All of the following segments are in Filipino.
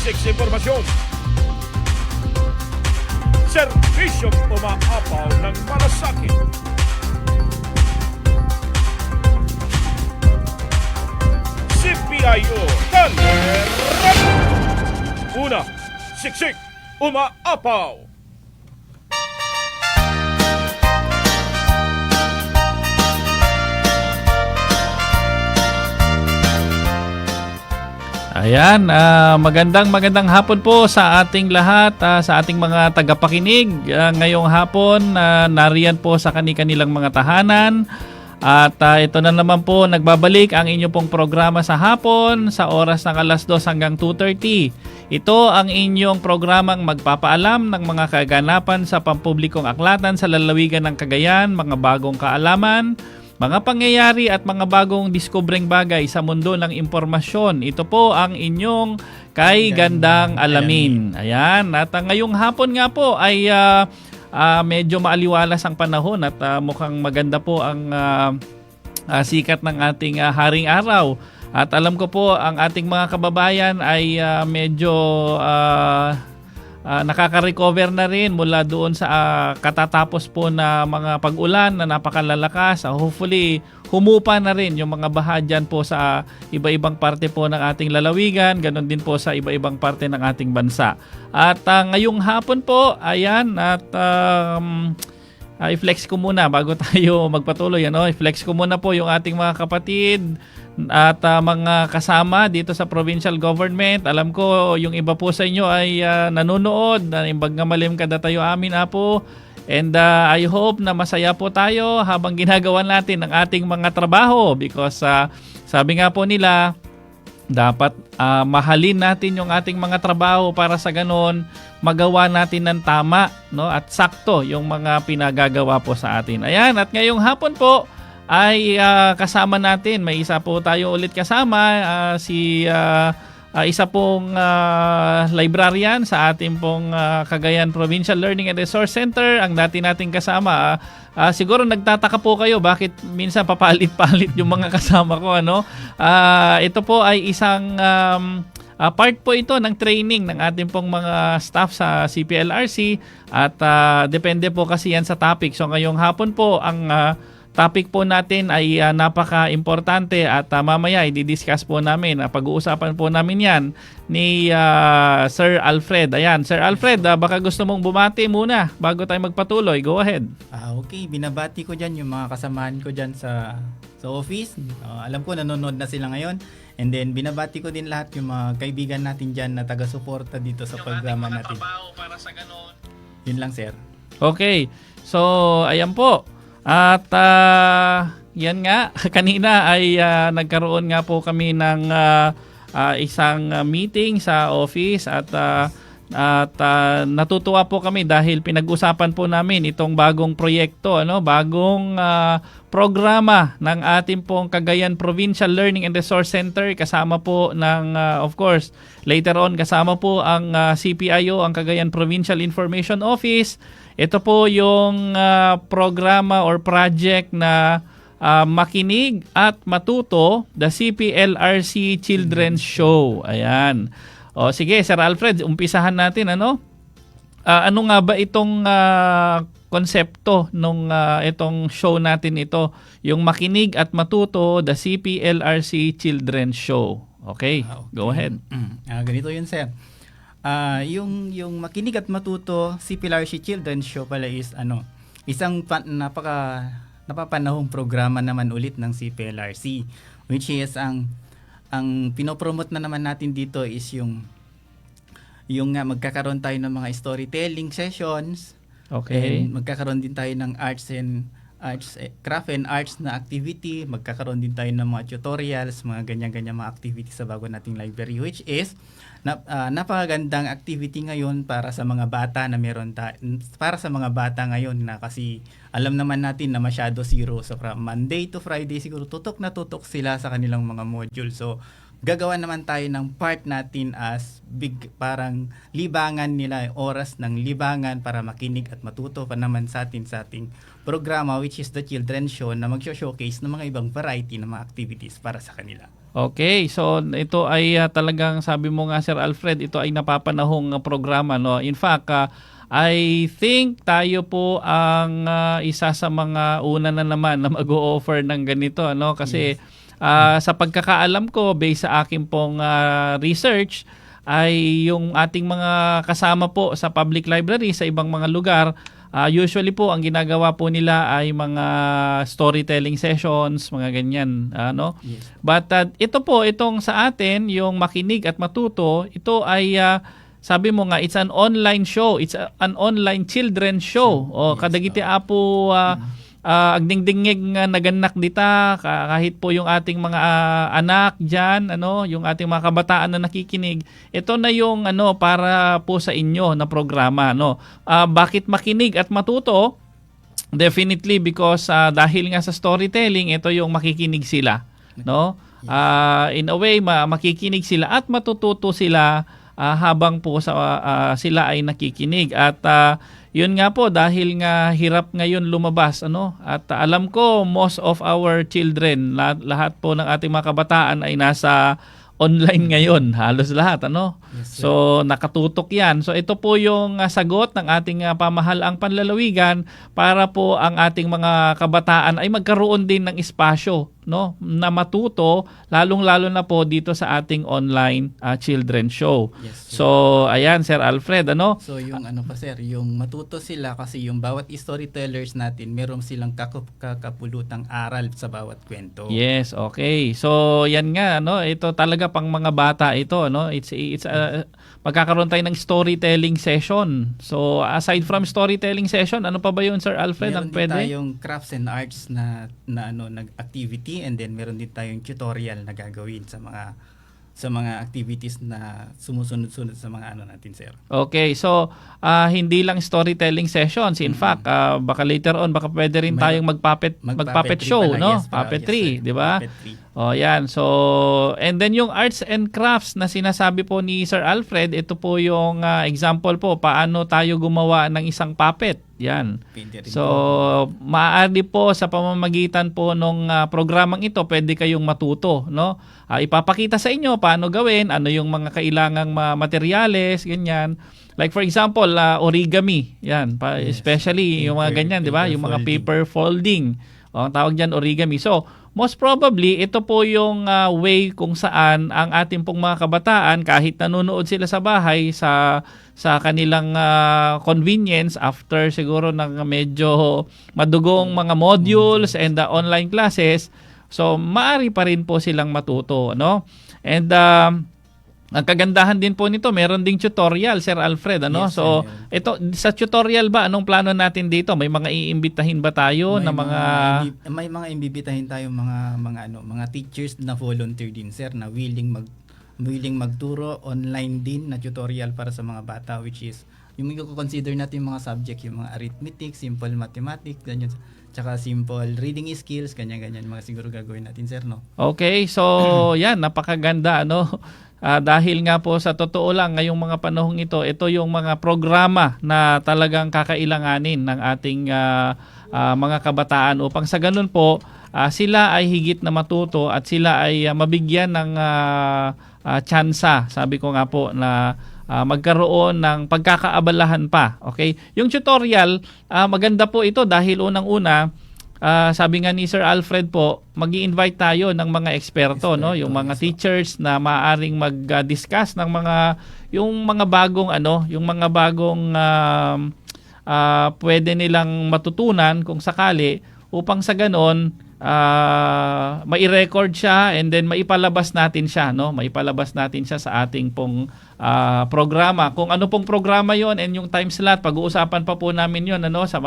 Informasyon. Serbisyong umaapaw ng malasakit. CPIO Talerap. Una, siksik, umaapaw. Ayan, magandang hapon po sa ating lahat, sa ating mga tagapakinig. Ngayong hapon, nariyan po sa kanilang mga tahanan. At ito na naman po, nagbabalik ang inyo pong programa sa hapon sa oras ng alas 2 hanggang 2:30. Ito ang inyong programang magpapaalam ng mga kaganapan sa pampublikong aklatan sa lalawigan ng Cagayan, mga bagong kaalaman, mga pangyayari at mga bagong diskubreng bagay sa mundo ng impormasyon. Ito po ang inyong Kay Gandang Alamin. Ayan, at ngayong hapon nga po ay medyo maaliwalas ang panahon at mukhang maganda po ang sikat ng ating haring araw. At alam ko po ang ating mga kababayan ay medyo nakaka-recover na rin mula doon sa katatapos po na mga pag-ulan na napakalalakas. Hopefully, humupa na rin yung mga baha dyan po sa iba-ibang parte po ng ating lalawigan, ganon din po sa iba-ibang parte ng ating bansa. At ngayong hapon po, ayan, at i-flex ko muna bago tayo magpatuloy. I-flex ko muna po yung ating mga kapatid at mga kasama dito sa provincial government. Alam ko yung iba po sa inyo ay nanonood, imbag nga malim kada tayo amin apo. And I hope na masaya po tayo habang ginagawa natin ang ating mga trabaho because sabi nga po nila, dapat mahalin natin yung ating mga trabaho para sa ganon magawa natin ng tama, no, at sakto yung mga pinagagawa po sa atin. Ayan, at ngayong hapon po ay kasama natin, may isa po tayo ulit kasama, isa pong librarian sa ating pong Cagayan Provincial Learning and Resource Center, ang dati nating kasama. Siguro nagtataka po kayo bakit minsan papalit-palit yung mga kasama ko, ano? Ito po ay isang part po ito ng training ng ating pong mga staff sa CPLRC at depende po kasi yan sa topic. So ngayong hapon po ang topic po natin ay napaka-importante at mamaya i-discuss po namin, pag-uusapan po namin yan ni Sir Alfred. Ayan, Sir Alfred, baka gusto mong bumati muna bago tayo magpatuloy. Go ahead. Okay, binabati ko dyan yung mga kasamahan ko dyan sa office. Alam ko nanonood na sila ngayon. And then binabati ko din lahat yung mga kaibigan natin dyan na taga-suporta dito sa programa natin. Para sa ganon. Yun lang, sir. Okay, so ayan po. At yan nga, kanina ay nagkaroon nga po kami ng isang meeting sa office at natutuwa po kami dahil pinag-usapan po namin itong bagong proyekto, bagong programa ng ating pong Cagayan Provincial Learning and Resource Center, kasama po ng of course later on kasama po ang CPIO, ang Cagayan Provincial Information Office. Ito po yung programa or project na Makinig at Matuto, the CPLRC Children's Show. Ayan. O sige, Sir Alfred, umpisahan natin, ano? Ano nga ba itong konsepto nung itong show natin ito, yung Makinig at Matuto, the CPLRC Children's Show. Okay, go ahead. Ganito yun, sir. Yung Makinig at Matuto CPLRC Children's Show pala is isang napapanahong programa naman ulit ng CPLRC, which is ang pinopromote na naman natin dito is yung magkakaroon tayo ng mga storytelling sessions. Okay. And magkakaroon din tayo ng craft and arts na activity. Magkakaroon din tayo ng mga tutorials, mga ganyan-ganyan mga activities sa bago nating library, which is napakagandang activity ngayon para sa mga bata para sa mga bata ngayon na kasi alam naman natin na masyado zero. So from Monday to Friday siguro tutok na tutok sila sa kanilang mga module. So gagawa naman tayo ng part natin as parang libangan nila, oras ng libangan para makinig at matuto pa naman sa ating programa, which is the Children's Show, na mag-showcase ng mga ibang variety ng mga activities para sa kanila. Okay, so ito ay talagang sabi mo nga Sir Alfred, ito ay napapanahong programa, no. In fact, I think tayo po ang isa sa mga una na naman na mag-o-offer ng ganito, no, kasi sa pagkakaalam ko based sa akin pong research ay yung ating mga kasama po sa public library sa ibang mga lugar, usually po ang ginagawa po nila ay mga storytelling sessions, mga ganyan, no? Yes. But itong sa atin, yung makinig at matuto, ito ay sabi mo nga, it's an online show. It's an online children's show. O Yes, kadagiti apo agdingdingig nga naganak dita kahit po yung ating mga anak diyan, yung ating mga kabataan na nakikinig, ito na yung para po sa inyo na programa, no. Bakit makinig at matuto? Definitely because dahil nga sa storytelling, ito yung makikinig sila, no. In a way makikinig sila at matututo sila habang po sila ay nakikinig. At yun nga po, dahil nga hirap ngayon lumabas, at alam ko most of our children, lahat po ng ating mga kabataan ay nasa online ngayon, halos lahat, Yes, sir. so nakatutok yan. So ito po yung sagot ng ating pamahalaang panlalawigan para po ang ating mga kabataan ay magkaroon din ng espasyo, no, na matuto, lalong-lalo na po dito sa ating online children show. Yes, sir. So ayan Sir Alfred, So yung pa sir, yung matuto sila kasi yung bawat storytellers natin, meron silang kakapulutang aral sa bawat kwento. Yes, okay. So yan nga, ito talaga pang mga bata ito, It's magkakaroon tayo ng storytelling session. So aside from storytelling session, ano pa ba 'yun Sir Alfred ang Meron din pwede? tayong crafts and arts na activity, and then meron din tayong tutorial na gagawin sa mga activities na sumusunod-sunod sa mga natin, sir. Okay, so hindi lang storytelling sessions. In fact, baka later on baka pwede rin tayong magpuppet show, pala, no? yes, Puppetry, yes, sir. 'di ba? Puppetry. Oh, yan. So, and then yung arts and crafts na sinasabi po ni Sir Alfred, ito po yung example po paano tayo gumawa ng isang puppet. Yan. Pwede rin So, po. maaari po sa pamamagitan po nung programang ito, pwede kayong matuto, no? Ipapakita sa inyo paano gawin, ano yung mga kailangang materyales, ganyan. Like for example, origami. Yan, Yes. especially yung mga Paper- ganyan, 'di ba? paper Yung mga folding. paper folding. Ang tawag diyan origami. So, most probably ito po yung way kung saan ang ating pong mga kabataan, kahit nanonood sila sa bahay sa kanilang convenience after siguro ng medyo madugong mga modules and online classes, so maaari pa rin po silang matuto, And ang kagandahan din po nito, meron ding tutorial, Sir Alfred, Yes, So, sir, meron. ito sa tutorial ba, anong plano natin dito? May mga iimbitahin ba tayo na mga may mga imbibitahin tayong mga teachers na volunteer din, sir, na willing magturo online din na tutorial para sa mga bata, which is yung i-consider natin mga subject, yung mga arithmetic, simple mathematics, ganyan, tsaka simple reading skills, ganyan mga siguro gagawin natin, sir, no? Okay, so yan, napakaganda, dahil nga po sa totoo lang, ngayong mga panahong ito yung mga programa na talagang kakailanganin ng ating mga kabataan upang sa ganun po, sila ay higit na matuto at sila ay mabigyan ng tsansa, sabi ko nga po, na magkaroon ng pagkakaabalahan pa. Okay? Yung tutorial, maganda po ito dahil unang-una, sabi nga ni Sir Alfred po, magi-invite tayo ng mga eksperto, yung mga yes, teachers na maaaring mag-discuss ng yung mga bagong pwede nilang matutunan kung sakali, upang sa ganon mai-record siya and then maipalabas natin siya, maipalabas natin siya sa ating pong programa. Kung ano pong programa yon and yung time slot, pag-uusapan pa po namin yon sa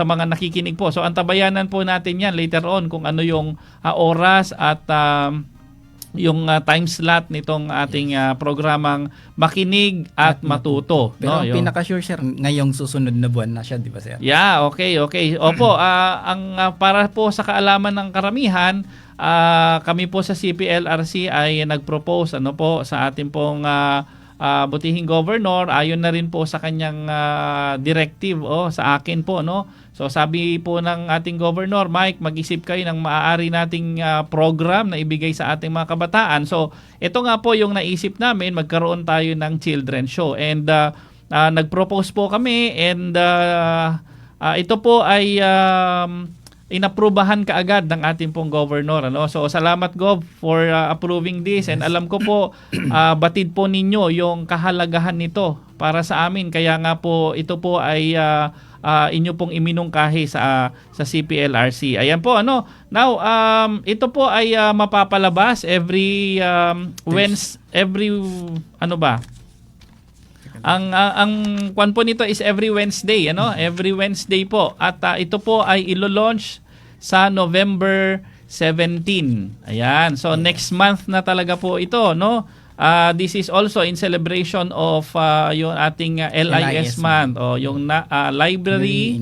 mga nakikinig po. So antabayanan po natin yan later on kung ano yung oras at yung time slot nitong ating programang Makinig at Matuto. Pero ang Yung- pinaka-sure, sir, ngayong susunod na buwan na siya, di ba, sir? Yeah, okay. Opo, ang para po sa kaalaman ng karamihan, kami po sa CPLRC ay nag-propose sa ating pong butihing governor, ayon na rin po sa kanyang directive sa akin po, no. So sabi po ng ating governor, Mike, mag-isip kayo ng maaari nating program na ibigay sa ating mga kabataan. So ito nga po yung naisip namin, magkaroon tayo ng children's show. And nag-propose po kami, and ito po ay inaprubahan kaagad ng ating pong governor, ano. So salamat Gov for approving this, and alam ko po batid po ninyo yung kahalagahan nito para sa amin, kaya nga po ito po ay inyo pong iminungkahi sa CPLRC. Ayan po, ano. Now, ito po ay mapapalabas every ano ba? Ang kwan po nito is every Wednesday, ano? Every Wednesday po. At ito po ay ilo-launch sa November 17. Ayan. So next month na talaga po ito, no? This is also in celebration of yung ating LIS month, o yung Library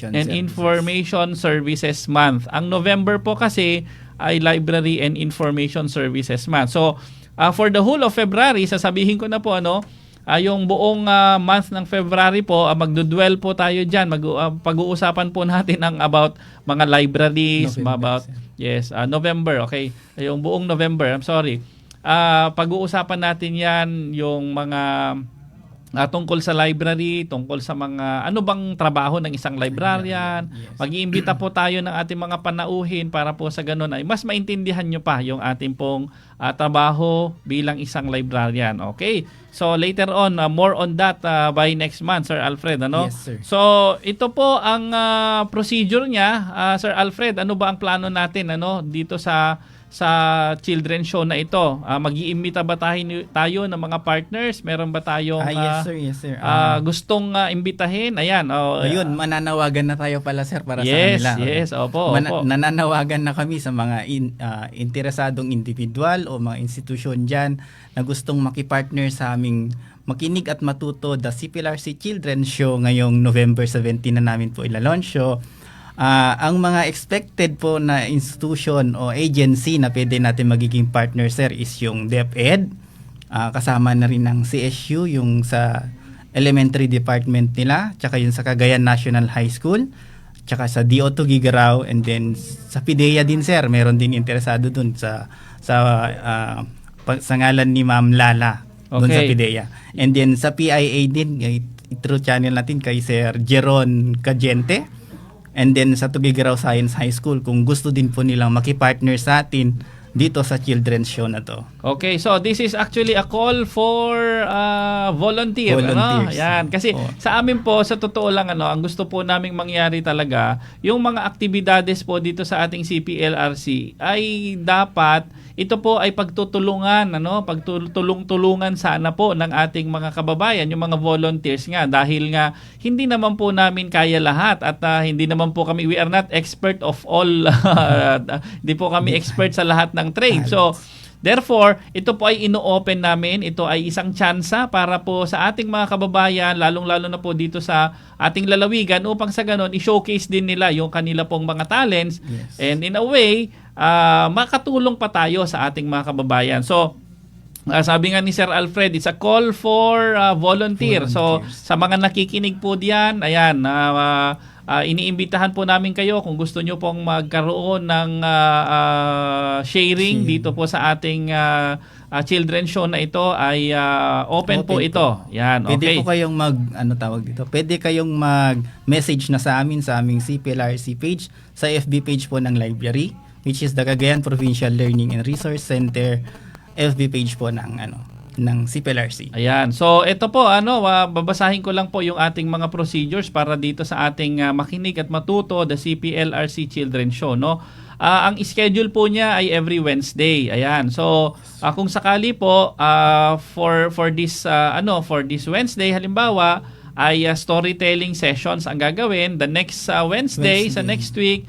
and Information Services Month. Ang November po kasi ay Library and Information Services Month. So for the whole of February, sasabihin ko na po, ano, yung buong month ng February po, magdudwell po tayo diyan. Pag-uusapan po natin ang about mga libraries, November, November, okay. Yung buong November, I'm sorry. Pag-uusapan natin yan, yung mga tungkol sa library, tungkol sa mga ano bang trabaho ng isang librarian. Yes. Mag-iimbita po tayo ng ating mga panauhin para po sa ganun ay mas maintindihan nyo pa yung ating pong trabaho bilang isang librarian. Okay? So later on, more on that by next month, Sir Alfred, ano? Yes, sir. So ito po ang procedure niya, Sir Alfred. Ano ba ang plano natin, ano, dito sa children's show na ito? Mag-iimbita ba tayo ng mga partners? Meron ba tayong yes sir. gustong imbitahin? Ayan. Ayun, mananawagan na tayo pala, sir, para sa yes, kanila. Yes, opo. Nananawagan na kami sa mga interesadong individual o mga institusyon dyan na gustong makipartner sa aming makinig at matuto the CPLRC Children's Show ngayong November 17 na namin po ila-launch show. Ang mga expected po na institution o agency na pwede natin magiging partner, sir, is yung DepEd. Kasama na rin ng CSU, yung sa elementary department nila, tsaka yung sa Cagayan National High School, tsaka sa DO2 Gigarao, and then sa PIDEA din, sir. Meron din interesado dun sa ngalan ni Ma'am Lala dun sa PIDEA. And then sa PIA din, through channel natin kay Sir Jeron Cagente. And then sa Tugigaraw Science High School, kung gusto din po nilang makipartner sa atin dito sa children's show na to. Okay, so this is actually a call for volunteers. Ano? Yan. Kasi sa amin po, sa totoo lang, ano, ang gusto po naming mangyari talaga, yung mga aktibidades po dito sa ating CPLRC ay dapat ito po ay pagtutulungan, ano, pagtulong-tulungan sana po ng ating mga kababayan, yung mga volunteers nga, dahil nga hindi naman po namin kaya lahat at hindi naman po kami, we are not expert of all, hindi po kami expert sa lahat ng trade. So therefore, ito po ay ino-open namin. Ito ay isang tsansa para po sa ating mga kababayan, lalong-lalo na po dito sa ating lalawigan, upang sa ganon, i-showcase din nila yung kanila pong mga talents. Yes. And in a way, makatulong pa tayo sa ating mga kababayan. So, sabi nga ni Sir Alfred, it's a call for volunteer. So, sa mga nakikinig po diyan, ayan, iniimbitahan po namin kayo kung gusto nyo pong magkaroon ng sharing dito po sa ating children's show na ito ay open po ito. Yan, okay. Pwede po kayong Pwede kayong mag-message na sa amin sa aming CPLRC page, sa FB page po ng library, which is the Cagayan Provincial Learning and Resource Center FB page po ng CPLRC. Ayan. So, ito po, babasahin ko lang po yung ating mga procedures para dito sa ating makinig at matuto, the CPLRC Children's Show, no? Ang schedule po niya ay every Wednesday. Ayan. So, kung sakali po for this Wednesday halimbawa ay storytelling sessions ang gagawin. The next Wednesday sa next week,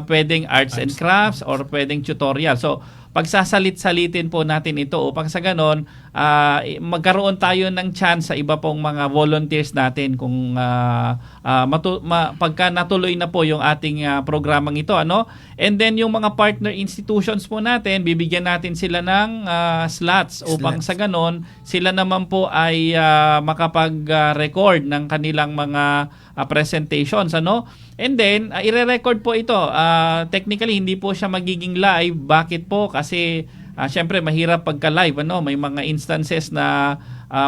pwedeng arts and crafts or pwedeng tutorial. So, pagsasalit-salitin po natin ito upang sa ganon magkaroon tayo ng chance sa iba pong mga volunteers natin kung pagka natuloy na po yung ating programang ito, ano. And then yung mga partner institutions po natin, bibigyan natin sila ng slots upang sa ganon sila naman po ay makapag-record ng kanilang mga presentations, ano. And then ire-record po ito. Technically hindi po siya magiging live. Bakit po? Kasi syempre mahirap pagka live, ano, may mga instances na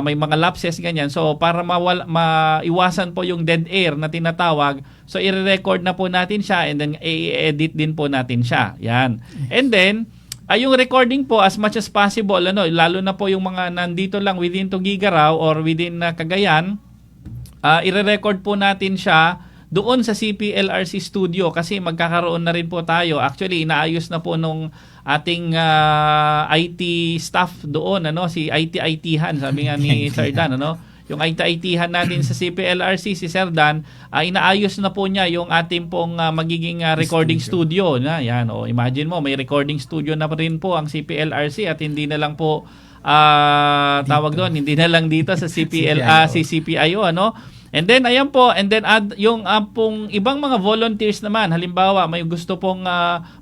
may mga lapses ganyan. So para maiwasan po yung dead air na tinatawag, so i-record na po natin siya and then i-edit din po natin siya. Yan. And then yung recording po as much as possible, ano, lalo na po yung mga nandito lang within Tugigaraw or within Cagayan, i-record po natin siya doon sa CPLRC studio kasi magkakaroon na rin po tayo. Actually, inaayos na po nung ating IT staff doon, ano, si IT-IThan, sabi nga ni Sir Dan, ano, yung IT-IThan natin sa CPLRC, si Sir Dan, inaayos na po niya yung ating pong magiging recording studio. Na, yan, imagine mo, may recording studio na rin po ang CPLRC at hindi na lang po tawag doon, hindi na lang dito sa CPIO, ano. And then ayan po, and then yung pong ibang mga volunteers naman, halimbawa may gusto pong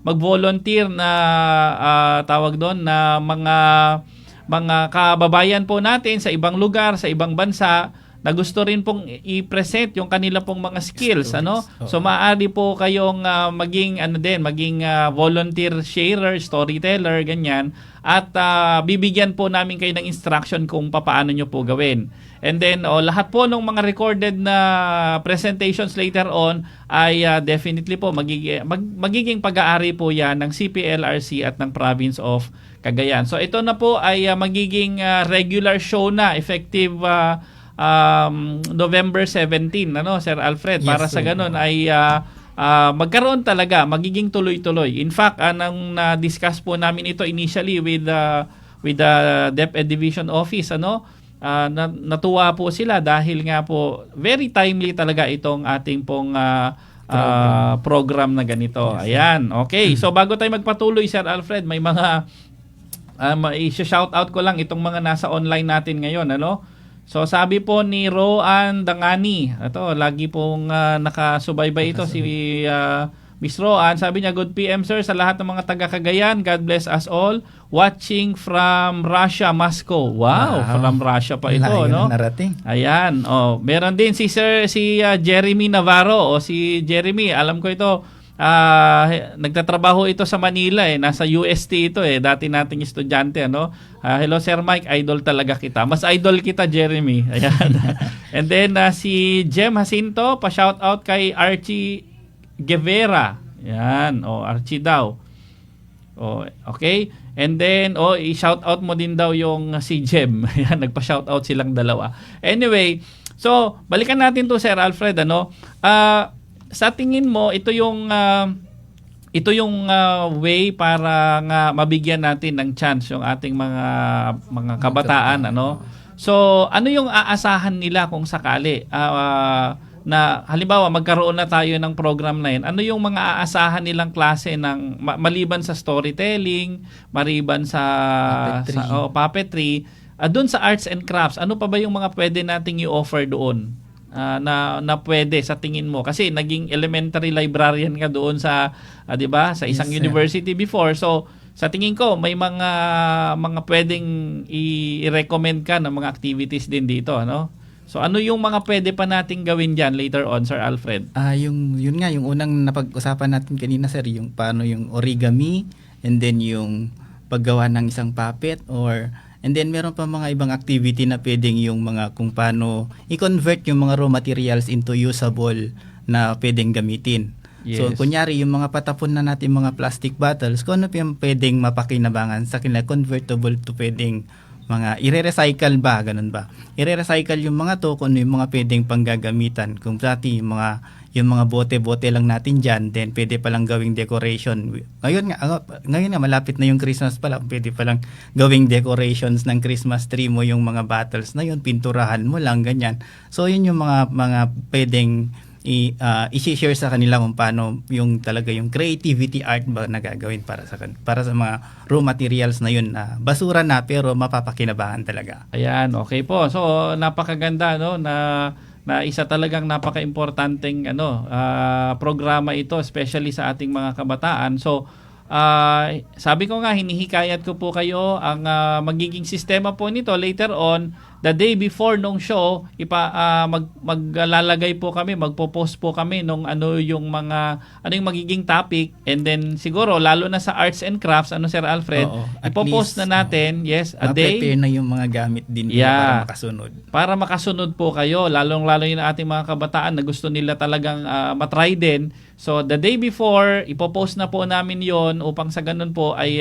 mag-volunteer na tawag doon na mga kababayan po natin sa ibang lugar, sa ibang bansa na gusto rin pong i-present yung kanila pong mga skills, ano. So maaari po kayong maging volunteer sharer, storyteller, ganyan, at bibigyan po namin kayo ng instruction kung paano nyo po gawin. And then lahat po ng mga recorded na presentations later on ay definitely po magiging pag-aari po yan ng CPLRC at ng Province of Cagayan. So ito na po ay magiging regular show na effective November 17, ano, Sir Alfred, para sa ganun ay magkaroon talaga, magiging tuloy-tuloy. In fact, nang na-discuss po namin ito initially with the DepEd Division Office, ano, natuwa po sila dahil nga po very timely talaga itong ating pong program na ganito. Ayan, okay. So bago tayo magpatuloy, Sir Alfred, may mga i-shout out ko lang itong mga nasa online natin ngayon, ano. So sabi po ni Roan Dangani, ito lagi pong nakasubaybay ito si Miss Roan, sabi niya, good PM sir sa lahat ng mga taga Cagayan, God bless us all, watching from Russia, Moscow. Wow. From Russia pa ito, no? Narating. Ayan, meron din si Jeremy Navarro, si Jeremy, alam ko ito, nagtatrabaho ito sa Manila, nasa UST ito, dati nating estudyante, ano. Hello Sir Mike, idol talaga kita. Mas idol kita, Jeremy. Ayan. And then si Jem Jacinto, pa-shout out kay Archie Guevara. Yan, Archie daw. Okay. And then i-shout out mo din daw yung si Jem. Yan, nagpa-shout out silang dalawa. Anyway, so balikan natin to, Sir Alfred, ano. Sa tingin mo, ito yung way para nga mabigyan natin ng chance yung ating mga kabataan, ano. So, ano yung aasahan nila kung sakali na halimbawa magkaroon na tayo ng program na yun? Ano yung mga aasahan nilang klase ng maliban sa storytelling, maliban sa puppetry, doon sa arts and crafts, ano pa ba yung mga pwede nating i-offer doon? Na pwede sa tingin mo, kasi naging elementary librarian ka doon sa 'di ba, sa isang university before. So sa tingin ko may mga pwedeng i-recommend ka ng mga activities din dito, ano? So ano yung mga pwede pa nating gawin diyan later on, Sir Alfred? Yun nga yung unang napag-usapan natin kanina, sir, yung paano yung origami, and then yung paggawa ng isang puppet, and then meron pa mga ibang activity na pwedeng yung mga kung paano i-convert yung mga raw materials into usable na pwedeng gamitin. Yes. So kunyari yung mga patapon na natin mga plastic bottles, kung ano pa yung pwedeng mapakinabangan sa kanila, convertible to pwedeng mga i-recycle ba, ganun ba? I-recycle yung mga to kung ano yung mga pwedeng panggagamitan. Kung dati yung mga bote-bote lang natin dyan, then pwede palang gawing decoration. Ngayon nga malapit na yung Christmas pala, pwede palang gawing decorations ng Christmas tree mo yung mga bottles na yun, pinturahan mo lang, ganyan. So yun yung mga pwedeng i-share sa kanila kung paano yung talaga yung creativity art ba na gagawin para sa mga raw materials na yun na basura na pero mapapakinabangan talaga. Ayan, okay po. So napakaganda no na isa talagang napaka-importanteng programa ito, especially sa ating mga kabataan. So sabi ko nga, hinihikayat ko po kayo ang magiging sistema po nito later on, the day before nung show, maglalagay po kami, magpo-post po kami nung ano yung magiging topic, and then siguro lalo na sa arts and crafts, Sir Alfred, ipo-post na natin, yes, a day. Ma-prepare na yung mga gamit din para makasunod. Para makasunod po kayo, lalong-lalo yung ating mga kabataan na gusto nila talagang matry din. So the day before, ipo-post na po namin yon upang sa ganun po ay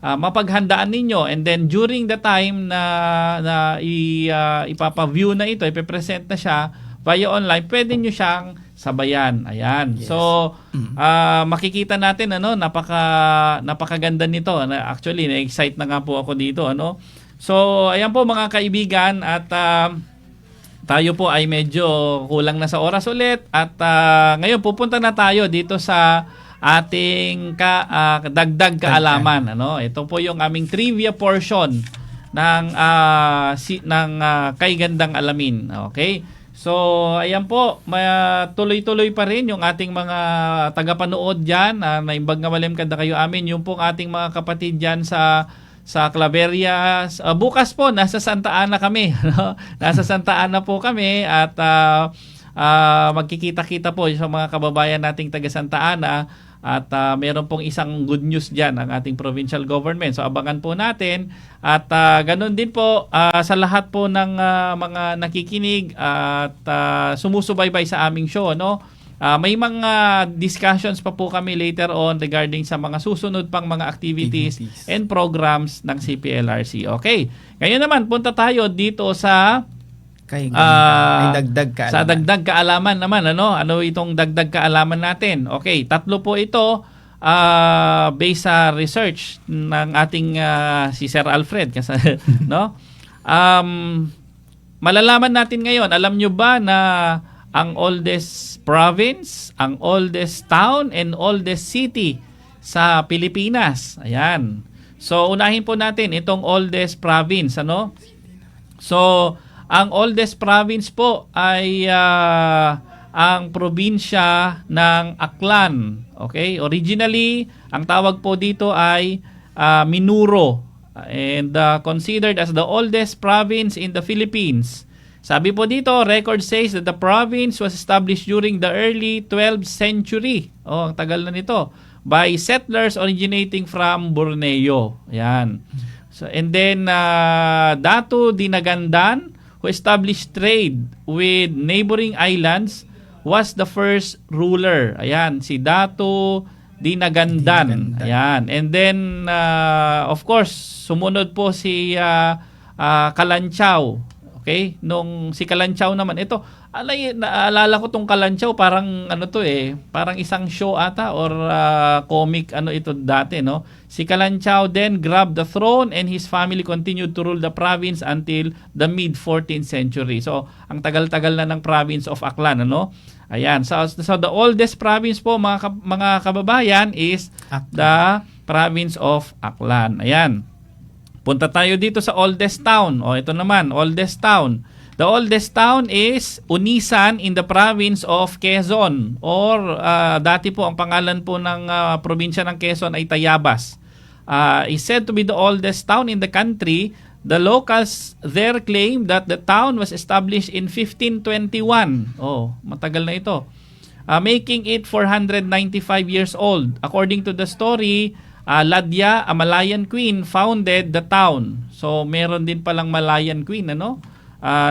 mapaghandaan ninyo, and then during the time na ipapa-view na ito, ipe-present na siya via online, pwede nyo siyang sabayan. Ayan. Yes. So makikita natin napakaganda nito. Actually, na-excite na nga po ako dito, So ayan po mga kaibigan, at tayo po ay medyo kulang na sa oras ulit, at ngayon pupunta na tayo dito sa ating dagdag kaalaman. Ito po yung aming trivia portion ng Kay Gandang Alamin. Okay? So, ayan po, tuloy-tuloy pa rin yung ating mga tagapanood dyan. Naimbag nga malim kada kayo amin. Yung pong ating mga kapatid dyan sa Claveria. Bukas po, nasa Santa Ana kami. Nasa Santa Ana po kami, at magkikita-kita po sa mga kababayan nating taga Santa Ana, at meron pong isang good news dyan ang ating provincial government. So abangan po natin, at ganun din po sa lahat po ng mga nakikinig at sumusubaybay sa aming show, may mga discussions pa po kami later on regarding sa mga susunod pang mga activities and programs ng CPLRC. Okay, ngayon naman punta tayo dito sa dagdag kaalaman. Sa dagdag kaalaman naman, ano itong dagdag kaalaman natin? Okay, 3 po ito based sa research ng ating si Sir Alfred kasi malalaman natin ngayon, alam nyo ba na ang oldest province, ang oldest town and oldest city sa Pilipinas? Ayan. So unahin po natin itong oldest province, So ang oldest province po ay ang probinsya ng Aklan. Okay? Originally, ang tawag po dito ay Minuro, and considered as the oldest province in the Philippines. Sabi po dito, record says that the province was established during the early 12th century. Ang tagal na nito. By settlers originating from Borneo. Ayan. So, and then, Datu Dinagandan, who established trade with neighboring islands, was the first ruler. Ayan, si Datu Dinagandan. Ayan. And then, of course, sumunod po si Kalanchaw. Okay? Nung si Kalanchaw naman, ito, naalala ko tong Kalanchaw, parang parang isang show ata or comic ito dati, Si Kalanchaw then grabbed the throne, and his family continued to rule the province until the mid 14th century. So, ang tagal-tagal na ng province of Aklan, Ayan. So the oldest province po mga kababayan is the province of Aklan. Ayan. Punta tayo dito sa oldest town. Ito naman, oldest town. The oldest town is Unisan in the province of Quezon, or dati po ang pangalan po ng probinsya ng Quezon ay Tayabas. Is said to be the oldest town in the country. The locals there claim that the town was established in 1521. Matagal na ito. Making it 495 years old. According to the story, Ladya, a Malayan queen, founded the town. So, meron din palang Malayan queen, na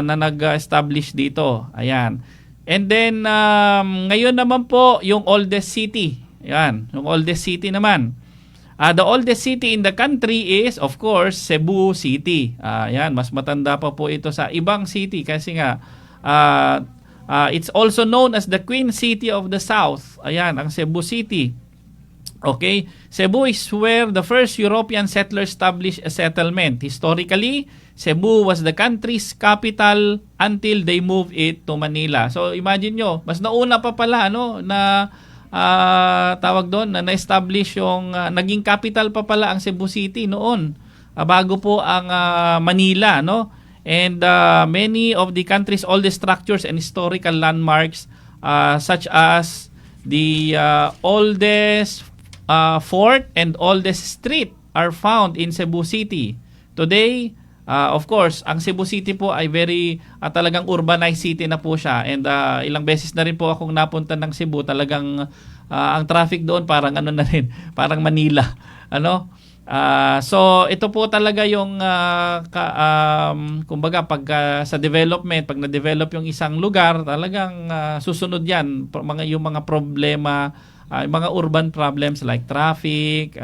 nag-establish dito. Ayan. And then, ngayon naman po, yung oldest city. Ayan, yung oldest city naman. The oldest city in the country is, of course, Cebu City. Ayan, mas matanda pa po ito sa ibang city kasi nga, it's also known as the Queen City of the South. Ayan, ang Cebu City. Okay, Cebu is where the first European settlers established a settlement. Historically, Cebu was the country's capital until they moved it to Manila. So imagine nyo, mas nauna pa pala na tawag doon na na-establish yung naging capital pa pala ang Cebu City noon bago po ang Manila, no? And many of the country's oldest structures and historical landmarks such as the oldest fort and oldest street are found in Cebu City. Today, of course, ang Cebu City po ay very talagang urbanized city na po siya. And ilang beses na rin po akong napunta ng Cebu. Talagang ang traffic doon parang ano na rin, parang Manila. So ito po talaga yung kumbaga pag sa development, pag na-develop yung isang lugar, talagang susunod yan yung mga problema, mga urban problems like traffic,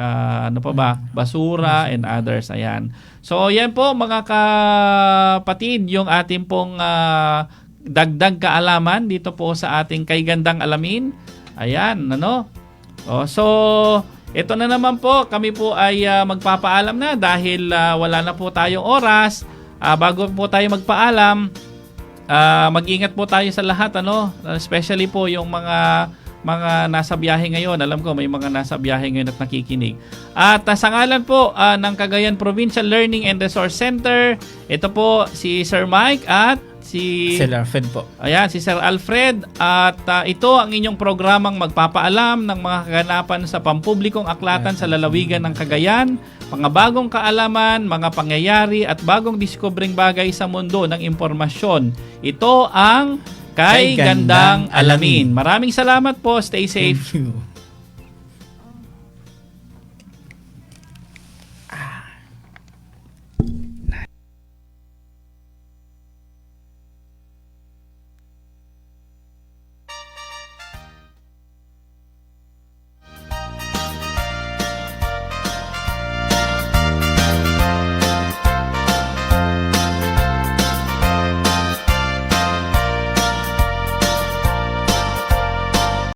basura and others. Ayan. So yan po mga kapatid, yung ating pong dagdag kaalaman dito po sa ating Kay Gandang Alamin. Ayan, so ito na naman po, kami po ay magpapaalam na dahil wala na po tayong oras. Bago po tayo magpaalam, mag-ingat po tayo sa lahat, especially po yung mga nasa biyahe ngayon. Alam ko may mga nasa biyahe ngayon at nakikinig. At sa ngalan po ng Cagayan Provincial Learning and Resource Center, ito po si Sir Mike at si Sir Alfred po. Ayan, si Sir Alfred. At ito ang inyong programang magpapaalam ng mga kaganapan sa pampublikong aklatan sa lalawigan ng Cagayan, mga bagong kaalaman, mga pangyayari at bagong diskubring bagay sa mundo ng impormasyon. Ito ang Kay Gandang Alamin. Maraming salamat po. Stay safe. Thank you.